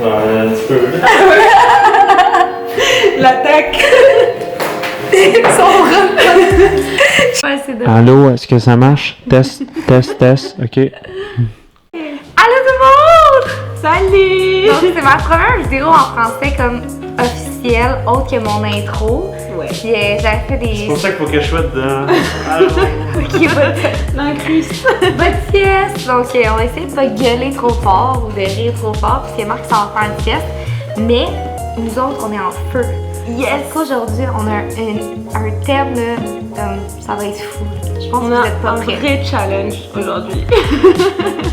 Ouais, un petit peu. L'attaque. Ouais, c'est de... Allô, est-ce que ça marche? Test, test, ok. Allô tout le monde! Salut! Donc c'est ma première vidéo en français comme officielle, autre que mon intro. Ouais. Puis j'avais fait des... C'est pour ça qu'il faut que je sois dedans. Allô? Ok, L'incruste. votre sieste! Donc on va essayer de pas gueuler trop fort ou de rire trop fort, puis c'est Marc qui s'en va faire une sieste. Mais nous autres, on est en feu. Yes! Aujourd'hui, on a un thème, là, ça va être fou. Je pense que On a vous êtes pas un prêts. vrai challenge aujourd'hui.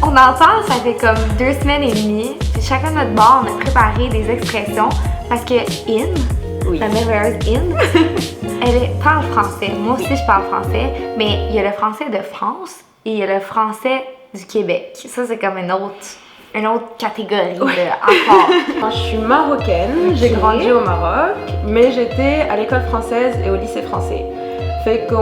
On entend, ça fait comme 2 semaines et demie. Puis chacun de notre bord, on a préparé des expressions parce que In, Oui. la merveilleuse In, parle français. Moi aussi, je parle français, mais il y a le français de France et il y a le français du Québec. Ça, c'est comme une autre catégorie de encore. Moi, je suis marocaine, j'ai grandi au Maroc, mais j'étais à l'école française et au lycée français. Fait que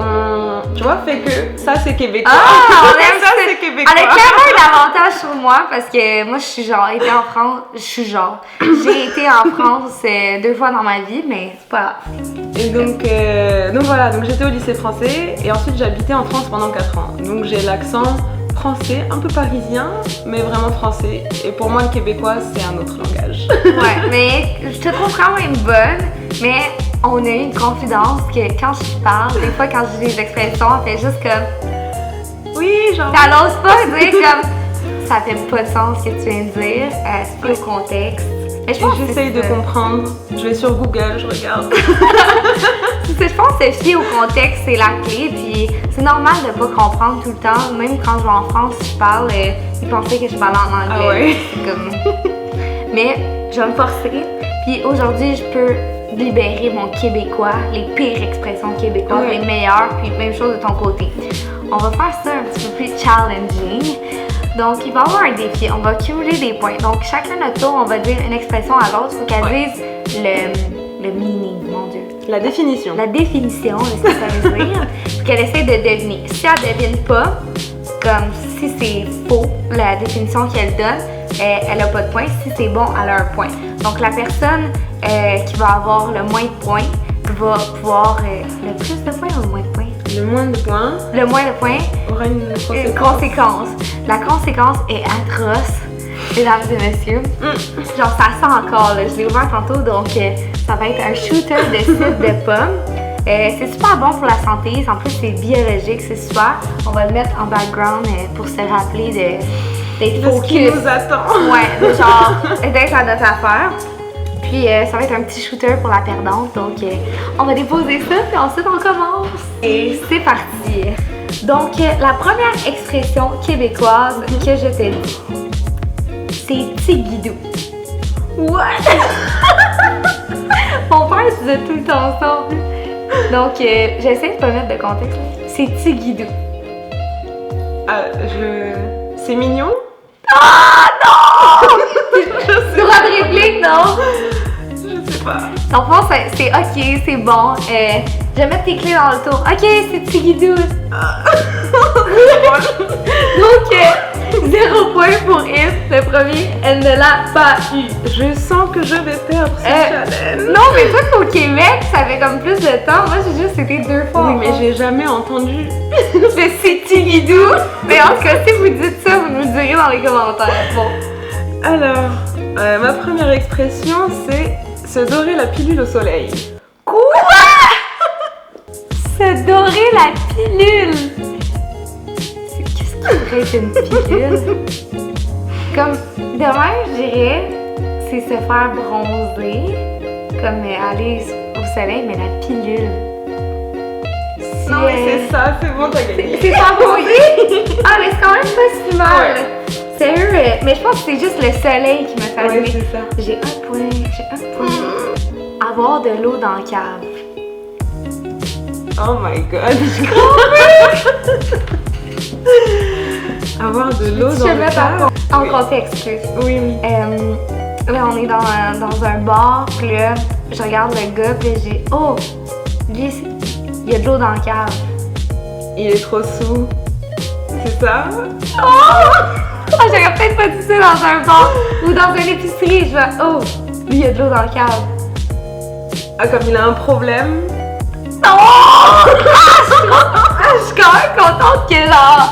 ça c'est québécois. Ah, on aime ça c'est québécois. Elle a clairement un avantage sur moi parce que moi, j'ai été en France 2 fois dans ma vie, mais c'est pas grave. Et donc voilà, donc j'étais au lycée français et ensuite j'habitais en France pendant 4 ans. Donc j'ai l'accent français, un peu parisien, mais vraiment français. Et pour moi, le québécois, c'est un autre langage. Ouais, mais je te trouve quand même bonne, mais on a eu une confidence que quand je parle, des fois quand j'ai des expressions, elle fait juste comme... Oui, genre... Elle n'ose pas dire comme... Ça fait pas de sens ce que tu viens de dire, c'est pas le contexte. Mais je pense que J'essaye de comprendre, je vais sur Google, je regarde. Je pense que se fier au contexte, c'est la clé, puis c'est normal de pas comprendre tout le temps. Même quand je vais en France, je parle, ils pensaient que je parlais en anglais. Ah ouais? Comme... Mais je vais me forcer, puis aujourd'hui, je peux libérer mon québécois, les pires expressions québécoises, Ouais. les meilleures, puis même chose de ton côté. On va faire ça un petit peu plus challenging. Donc, il va y avoir un défi. On va cumuler des points. Donc, chacun notre tour, on va dire une expression à l'autre. Il faut qu'elle dise le meaning, mon Dieu. La définition. La définition de ce que ça veut dire. Puis qu'elle essaie de deviner. Si elle devine pas, comme si c'est faux, la définition qu'elle donne, elle n'a pas de point. Si c'est bon, elle a un point. Donc, la personne qui va avoir le moins de points va pouvoir... le plus de points ou le moins de points? Le moins de points Le moins de points aura une conséquence. La conséquence est atroce, mesdames et messieurs. Genre, ça sent encore, là. Je l'ai ouvert tantôt, donc ça va être un shooter de cidre de pomme. C'est super bon pour la santé. En plus, c'est biologique, c'est super. On va le mettre en background pour se rappeler d'être de ce qui focus. nous attend. Ouais, de genre, d'être à notre affaire. Puis ça va être un petit shooter pour la perdante. Donc, on va déposer ça, puis ensuite on commence. Et c'est parti. Donc, la première expression québécoise que je te dis, c'est tigidou. What? Mon père disait tout le temps ça. Donc, j'essaie de pas mettre de contexte. C'est tigidou. C'est mignon? Ah non! Droit de réplique, non? Je sais pas. Dans le fond, c'est ok, c'est bon. Je vais mettre tes clés dans le tour. Ok, c'est tigidou. Donc, 0 point pour Yves. Le premier, elle ne l'a pas eu. Je sens que je vais perdre ce challenge. Non, mais toi, au Québec, ça fait comme plus de temps. Moi, j'ai juste été 2 fois. Oui, mais j'ai jamais entendu. Mais c'est tigidou. Mais en tout cas, si vous dites ça, vous nous le direz dans les commentaires. Bon. Alors, ma première expression, c'est se dorer la pilule au soleil. Quoi? Se dorer la pilule. Qu'est-ce qui pourrait être une pilule? Comme, demain, je dirais, c'est se faire bronzer. Comme aller au soleil, mais la pilule. Non, mais c'est ça, c'est bon, t'as gagné. C'est pas bronzer? Ah, mais c'est quand même pas si mal. Ouais. Sérieux, mais je pense que c'est juste le soleil qui me fait Ouais, allumer. c'est ça. J'ai un point. Avoir de l'eau dans la cave. Oh my god. Avoir de l'eau dans le cave. En contexte, excuse. Oui, oui. Là, on est dans un bar, puis là, je regarde le gars, puis j'ai... Oh! Lui, il y a de l'eau dans la cave. Il est trop sous. C'est ça? Oh! Ah, j'aurais peut-être pas dit ça dans un bar ou dans une épicerie. Je vais, oh, lui, il y a de l'eau dans le cave. Ah, comme il a un problème. Non! Ah, je suis quand même contente que genre,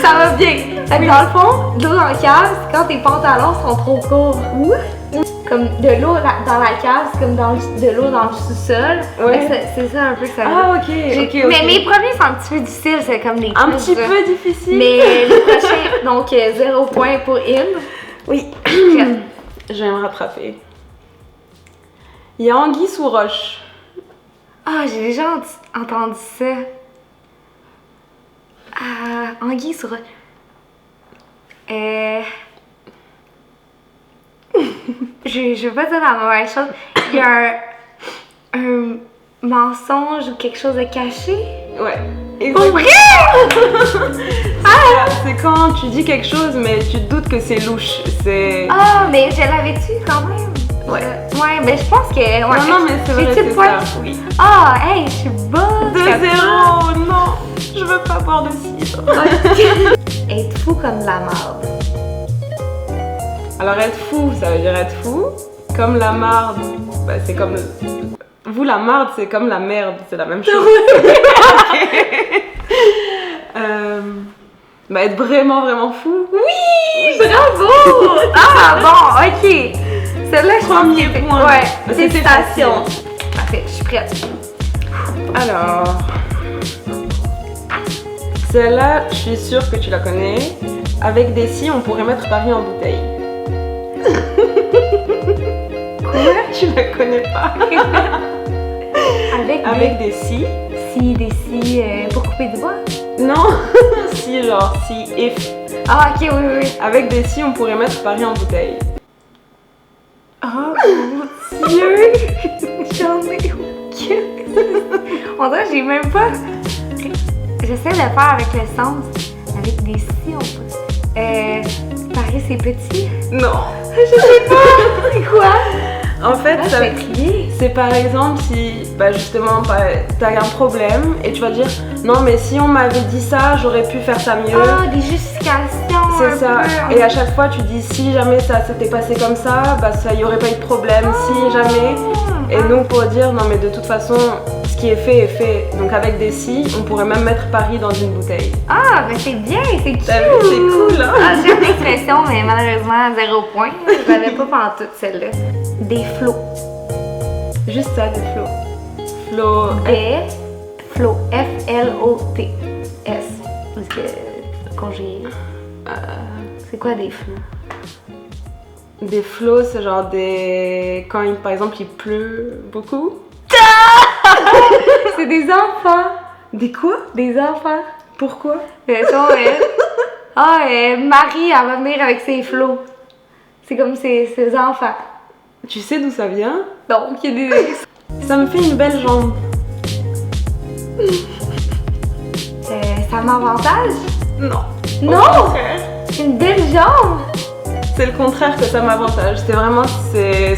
ça va bien. Fait que dans le fond, de l'eau dans le cave, c'est quand tes pantalons sont trop courts. Comme de l'eau dans la cave, c'est comme de l'eau dans le sous-sol. Ouais. C'est ça un peu que ça veut. Ah, ok. Mais mes premiers sont un petit peu difficiles, c'est comme les Un quiz, petit peu difficile. Mais les prochains, donc 0 point pour In. Oui. Je vais me rattraper. Il y a anguille sous roche. Ah, j'ai déjà entendu ça. Anguille sur... je veux pas dire la mauvaise chose. Il y a un mensonge ou quelque chose de caché. Ouais. Pour vrai? C'est quand tu dis quelque chose, mais tu te doutes que c'est louche. C'est. Ah, mais je l'avais tu quand même. Ouais. Ouais, mais je pense que... Ouais, Non, mais c'est vrai, j'ai-tu c'est le point? ça. Oui. Ah, hey, je suis bonne. 2-0, non. Je veux pas boire de cidre. Être fou comme de la marde. Alors être fou, ça veut dire être fou. Comme la marde, bah, c'est comme... Vous, la marde, c'est comme la merde, c'est la même chose. Bah, être vraiment, vraiment fou. Oui, bravo! Ah, bon, ok. Celle-là, je pense Premier que c'est... point. Ouais, C'était félicitations. facile. Parfait, je suis prête. Alors... Celle-là, je suis sûre que tu la connais. Avec des si, on pourrait mettre Paris en bouteille. Quoi? Tu la connais pas? Avec des si. Des si pour couper du bois? Non, si, genre, si, if. Ah, ok, oui. Avec des si, on pourrait mettre Paris en bouteille. Oh mon Dieu! J'en ai aucune. On dirait que j'ai même pas... J'essaie de le faire avec le sens. Avec des si, on peut... Paris, c'est petit? Non. Je sais pas! C'est quoi? En fait, Ah, ça, je vais crier. c'est par exemple si, bah justement, t'as un problème et tu vas dire non, mais si on m'avait dit ça, j'aurais pu faire ça mieux. Ah, des justifications. C'est ça. Et à chaque fois, tu dis si jamais ça s'était passé comme ça, bah ça y aurait pas eu de problème. Si jamais. Et donc pour dire non, mais de toute façon, ce qui est fait est fait. Donc avec des si, on pourrait même mettre Paris dans une bouteille. Ah, ben c'est bien, c'est cute. T'as vu, c'est cool, hein? Ah, j'ai une expression, mais malheureusement, 0 point. Je l'avais pas pantoute, celle-là. Des flots. Juste ça, des flots. Flots. Des flots. F-L-O-T-S. Parce que conjugué. C'est quoi des flots? Des flots, c'est genre des. Quand par exemple il pleut beaucoup. C'est des enfants. Des quoi? Des enfants. Pourquoi? Marie, elle va venir avec ses flots. C'est comme ses enfants. Tu sais d'où ça vient? Donc, il y a des... Ça me fait une belle jambe. Ça m'avantage? Non. Non! Au contraire. Une belle jambe! C'est le contraire que ça m'avantage. C'est vraiment,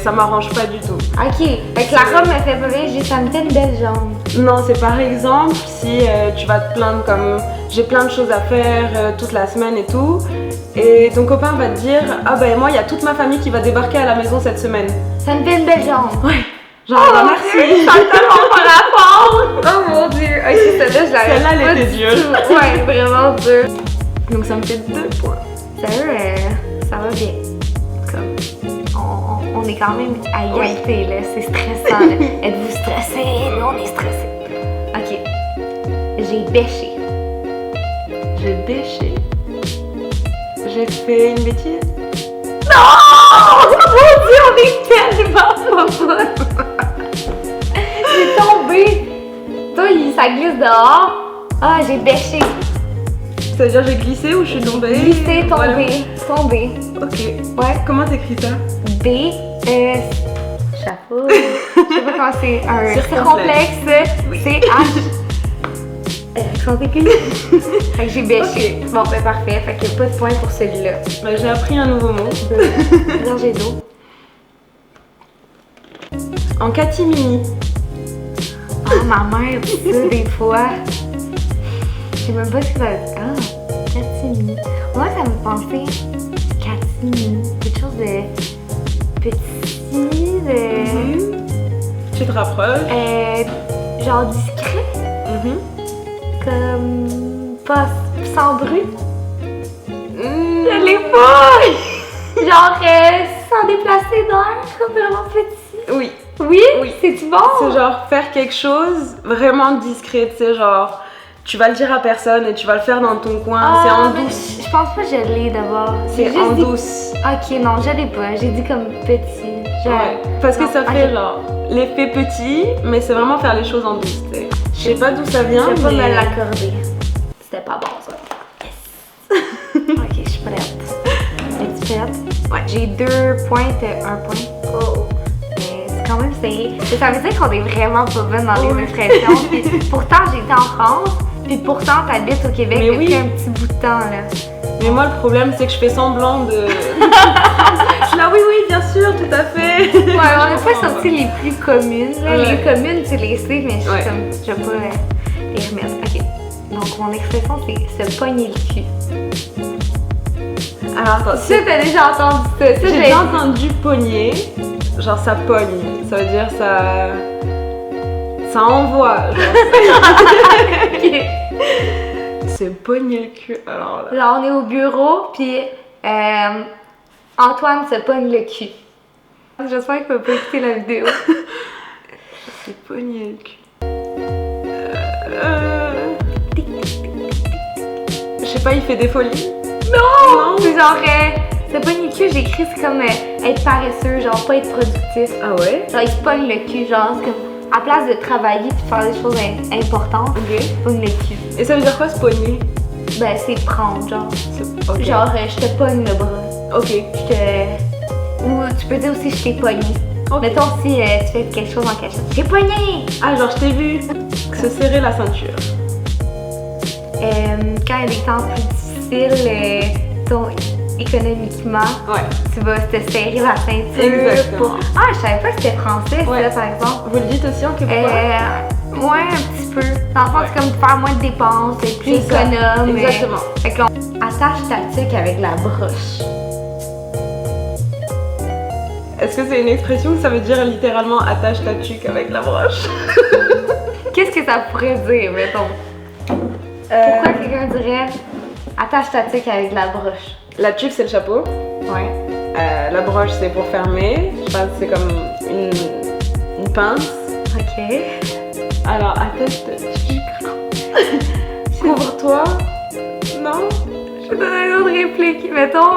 ça m'arrange pas du tout. Ok, fait que la robe me fait pas rire, ça me fait une belle jambe. Non, c'est par exemple si tu vas te plaindre comme j'ai plein de choses à faire toute la semaine et tout, et ton copain va te dire ah ben moi il y a toute ma famille qui va débarquer à la maison cette semaine. Ça me fait une belle jambe. Ouais. Genre bah, merci. Dieu, ça a tellement pas rapport! Oh mon Dieu! Ok, celle-là, je l'avais. Celle-là, elle pas était du dure. tout. Ouais, vraiment dure. Donc ça me fait 2 points. Sérieux, ça va bien. Comme, on est quand même à égalité, là. C'est stressant, là. Êtes-vous stressé? Nous, on est stressé. Ok. J'ai bêché. J'ai bêché. J'ai fait une bêtise. Non! Mon Dieu, on est tellement pas bonnes. J'ai tombé. Toi, ça glisse dehors. Ah, j'ai bêché. Ça veut dire j'ai glissé ou je suis tombée? Glissé, Voilà. tombé. Ok. Ouais. Comment t'écris ça? B, chapeau. Je sais pas comment c'est. Un circonflexe. Oui. C, H. Accent aigu. Fait que j'ai bêché. Ok. Bon, ben parfait. Fait qu'il n'y a pas de point pour celui-là. Bah, j'ai appris un nouveau mot. Gorgée d'eau. En catimini. Ah, ma mère dit ça des fois. Je sais même pas ce que ça. Ah, Catimini. Moi, ça me pensait catimini. Quelque chose de petit, de. Tu te rapproches. Genre discret. Comme. Pas sans bruit. Je l'ai pas! Genre sans déplacer d'air, comme vraiment petit. Oui. Oui? Oui. C'est-tu bon? C'est genre faire quelque chose vraiment discret, tu sais, genre tu vas le dire à personne et tu vas le faire dans ton coin, c'est en mais douce. Je pense pas que je l'ai d'abord. C'est J'ai en juste dit- douce. Ok, non, je l'ai pas. J'ai dit comme petit. Genre... Ouais. Parce que Non, ça fait ok. genre l'effet petit, mais c'est vraiment faire les choses en douce, tu sais. Je sais pas d'où ça vient, Je vais pas mais me l'accorder. C'était pas bon, ça. Yes! Ok, je suis prête. Es-tu prête? Ouais. J'ai 2 points, 1 point. Oh! Mais c'est quand même serré. Ça veut dire qu'on est vraiment pas bonne dans les expressions. Puis pourtant, j'étais en France, puis pourtant, t'habites au Québec Mais depuis oui. un petit bout de temps, là. Mais moi le problème c'est que je fais semblant de. Je suis là, oui, bien sûr, tout à fait. Ouais, on n'a pas sorti les plus communes. Là. Ouais. Les communes, tu les sais, mais je suis Ouais. comme, je vais pas les remettre. Ok. Donc, mon expression, c'est se pogner le cul. Alors attends, Ça, t'as déjà entendu ça. Ça, j'ai déjà entendu pogner, genre ça pogne, ça veut dire ça envoie, genre. Ok. C'est pogner le cul, alors là. Là, on est au bureau, puis Antoine se pogne le cul. J'espère qu'il va pas écouter la vidéo. C'est pogner le cul. Je sais pas, il fait des folies. Non! C'est genre, se pogner le cul, j'écris, c'est comme être paresseux, genre pas être productif. Ah ouais? Genre, il se pogne le cul, genre, c'est comme, à place de travailler puis de faire des choses importantes, Ok. il se pogne le cul. Et ça veut dire quoi se pogner? Ben, c'est prendre, genre. Ok. Genre, je te pogne le bras. Ok. Je te. Ou tu peux dire aussi, je t'ai pogné. Ok. Mettons si tu fais quelque chose en cachette. J'ai pogné! Ah, genre je t'ai vu se serrer la ceinture. Quand il y a des temps plus difficiles, économiquement, Ouais. tu vas te serrer la ceinture. Exactement. Ah, je savais pas que c'était français, Ouais. ça, par exemple. Vous le dites aussi en québécois? Ouais, un petit peu. Dans le fond, c'est comme faire moins de dépenses, être plus C'est ça. économe. Exactement. Fait qu'on attache ta tuque avec la broche. Est-ce que c'est une expression que ça veut dire littéralement attache ta tuque avec la broche? Qu'est-ce que ça pourrait dire, mettons? Pourquoi quelqu'un dirait attache ta tuque avec la broche? La tuque c'est le chapeau. Ouais. La broche c'est pour fermer. Je pense que c'est comme une pince. Ok. Alors attache ta tuque. Couvre-toi. Non? Je te donne une autre réplique. Mettons,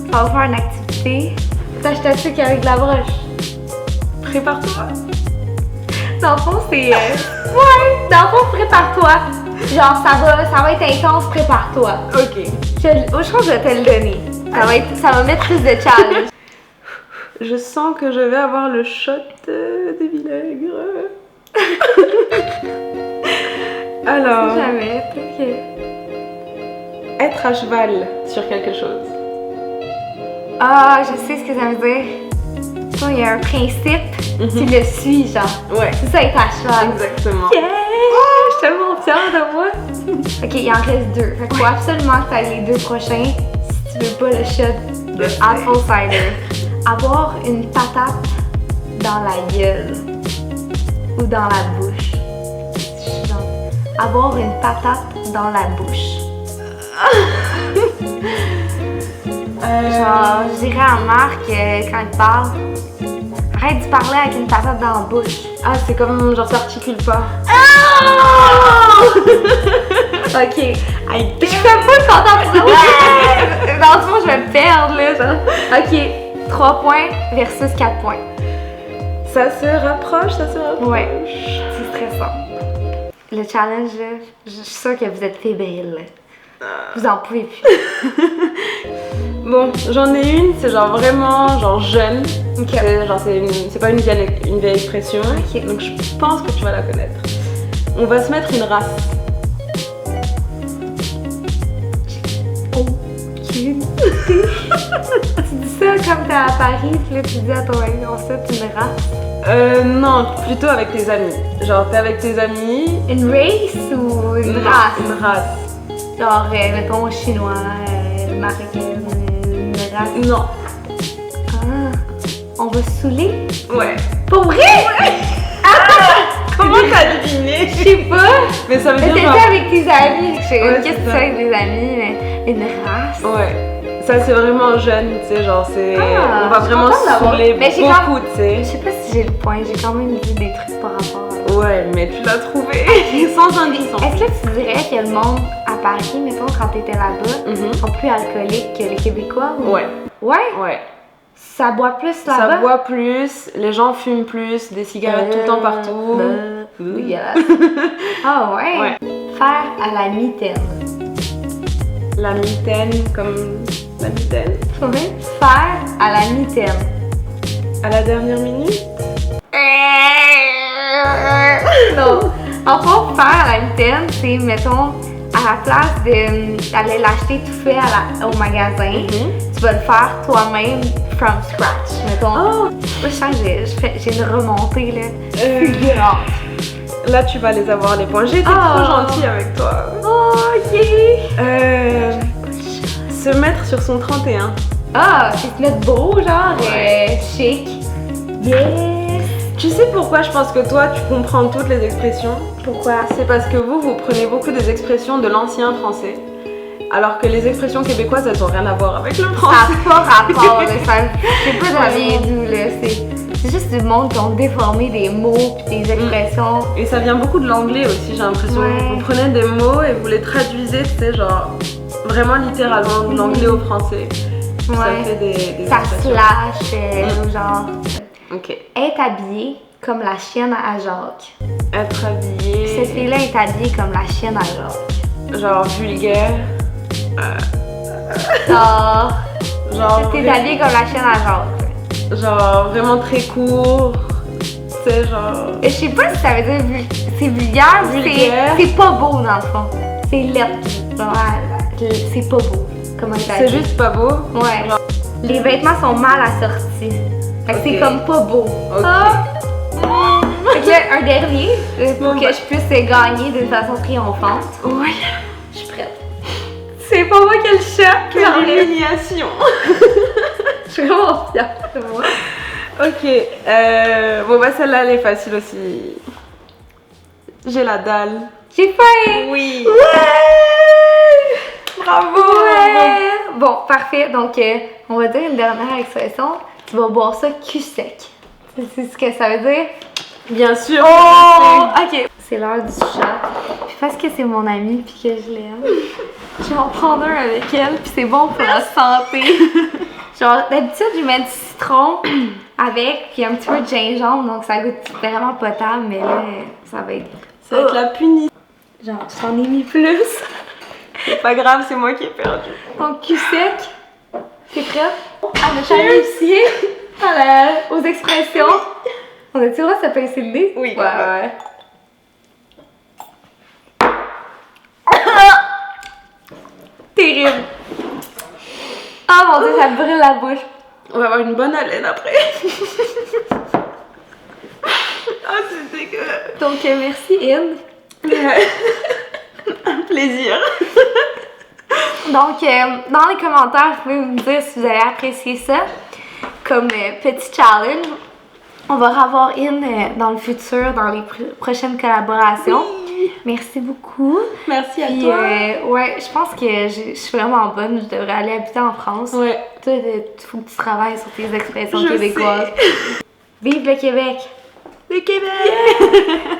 on va faire une activité. Attache ta tuque avec la broche. Prépare-toi. Dans le fond, c'est. Ouais! Dans le fond, prépare-toi. Genre, ça va être intense, prépare-toi. Ok. Je pense que je vais te le donner. Ça va mettre plus de challenge. Je sens que je vais avoir le shot de vinaigre. Alors, Jamais. Ok. être à cheval sur quelque chose. Ah, je sais ce que ça veut dire. Toi, il y a un principe, tu le suis, genre. Ouais, C'est ça, être à cheval. exactement. Yeah! Je suis tellement fière de moi. Ok, il en reste 2. Fait qu'il faut absolument que tu ailles les 2 prochains si tu veux pas le shot de apple cider. Avoir une patate dans la gueule ou dans la bouche. Genre, avoir une patate dans la bouche. Genre, je dirais à Marc quand il parle, arrête de parler avec une patate dans la bouche. Ah, c'est comme genre ça articule pas. Ok. Je suis comme pas contente de ça. Ouais! Dans le fond, je vais me perdre là. Genre. Ok. 3 points versus 4 points. Ça se rapproche, ça se rapproche. Ouais. C'est stressant. Le challenge, là, je suis sûre que vous êtes fébrile. Vous en pouvez plus. Bon, j'en ai une, c'est genre vraiment genre jeune. Ok. C'est pas une vieille expression. Ok. Donc je pense que tu vas la connaître. On va se mettre une race. Tu dis ça comme t'es à Paris, puis là tu dis à ton ami, on souhaite une race. Non, plutôt avec tes amis. Genre t'es avec tes amis. Une race ou une Non, race? Une race. Genre, mettons, chinois, marocain, race. Non. Ah, on va se saouler? Ouais. Pour vrai? Comment t'as deviné? Je sais pas. Mais ça veut Mais dire t'étais genre... avec tes amis. Je sais Ouais, qu'est-ce que c'est tu ça. fais avec des amis, mais une race. Ouais. Ça c'est vraiment jeune, tu sais, genre c'est... Ah, on va je suis vraiment contente d'avoir- saouler Mais j'ai beaucoup, tu sais. Je sais pas si j'ai le point, j'ai quand même dit des trucs par rapport à... Ouais, mais tu l'as trouvé sans indice. Est-ce que tu dirais que le monde à Paris, mettons, quand t'étais là-bas, Mhm. sont plus alcooliques que les Québécois? Ou... Ouais, Ouais? ouais. Ça boit plus là-bas? Ça boit plus, les gens fument plus, des cigarettes tout le temps partout. Dégueulasse. Ah ouais? Ouais. Faire à la mitaine. La mitaine, comme la mitaine. Ouais. Faire à la mitaine. À la dernière minute. Non. En fait, faire à la mitaine, c'est, mettons, à la place d'aller l'acheter tout fait au magasin, tu vas le faire toi-même from scratch. Mettons, Oh. je sens que j'ai une remontée là. Fulgurante. Là, tu vas les avoir les points. J'ai été Oh. trop gentille avec toi. Oh, yeah! Se mettre sur son 31. Ah, c'est te mettre beau, genre, Ouais. chic. Yes! Tu sais pourquoi je pense que toi, tu comprends toutes les expressions? Pourquoi? C'est parce que vous prenez beaucoup des expressions de l'ancien français. Alors que les expressions québécoises, elles ont rien à voir avec le Ça français. n'a pas rapport, là. C'est pas dans les doux, là. C'est juste du monde qui ont déformé des mots pis des expressions. Et ça vient beaucoup de l'anglais aussi, j'ai l'impression. Ouais. Vous prenez des mots et vous les traduisez, tu sais, genre vraiment littéralement de l'anglais au français. Puis ça Ouais. fait des Ça expressions. slash, ou genre. Ok. Être habillée comme la chienne à Jacques. Être habillé. Cette fille-là est habillée comme la chienne à Jacques. Genre vulgaire. Genre, Genre, t'es habillée comme la chienne à Jacques. genre vraiment très court. Tu sais, genre. Et je sais pas si ça veut dire c'est vulgaire ou Vulgaire. c'est pas beau dans le fond. C'est laid. Genre, c'est pas beau. Comment il C'est juste pas beau. Ouais. Les vêtements sont mal assortis. Fait que Ok. c'est comme pas beau. Ok. Fait que là, un dernier, pour Bon, que bah. je puisse gagner d'une façon triomphante. Oui. Je suis prête. C'est pas moi qui ai le choc. Quelle L'humiliation. Je suis vraiment fière de moi. Ok. Bon, bah celle-là, elle est facile aussi. J'ai la dalle. J'ai faim! Oui. Ouais! Bravo. Ouais! Bon, parfait. Donc, on va dire une dernière expression. Tu vas boire ça cul sec. C'est ce que ça veut dire? Bien sûr. Oh! Ok. C'est l'heure du chat. Puis parce que c'est mon amie puis que je l'aime, je vais en prendre un avec elle puis c'est bon pour la santé. Genre, d'habitude, je mets du citron avec puis un petit peu de gingembre donc ça goûte vraiment potable, mais là, ça va être... Ça va être la punition. Genre, j'en ai mis plus. C'est pas grave, c'est moi qui ai perdu. Donc, cul sec. C'est prêt? On a changé ici aux expressions. On a-tu le droit de se pincer le nez? Oui. Ouais. Terrible. Oh mon dieu, ça me brûle la bouche. On va avoir une bonne haleine après. Ah, c'est dégueu. Donc, merci, Inde. Un plaisir. Donc, dans les commentaires, vous pouvez me dire si vous avez apprécié ça comme petit challenge. On va revoir dans le futur, dans les prochaines collaborations. Oui. Merci beaucoup. Merci à Puis, toi. ouais, je pense que je suis vraiment bonne. Je devrais aller habiter en France. Ouais. Toi, il faut que tu travailles sur tes expressions Je québécoises. sais. Vive le Québec! Le Québec.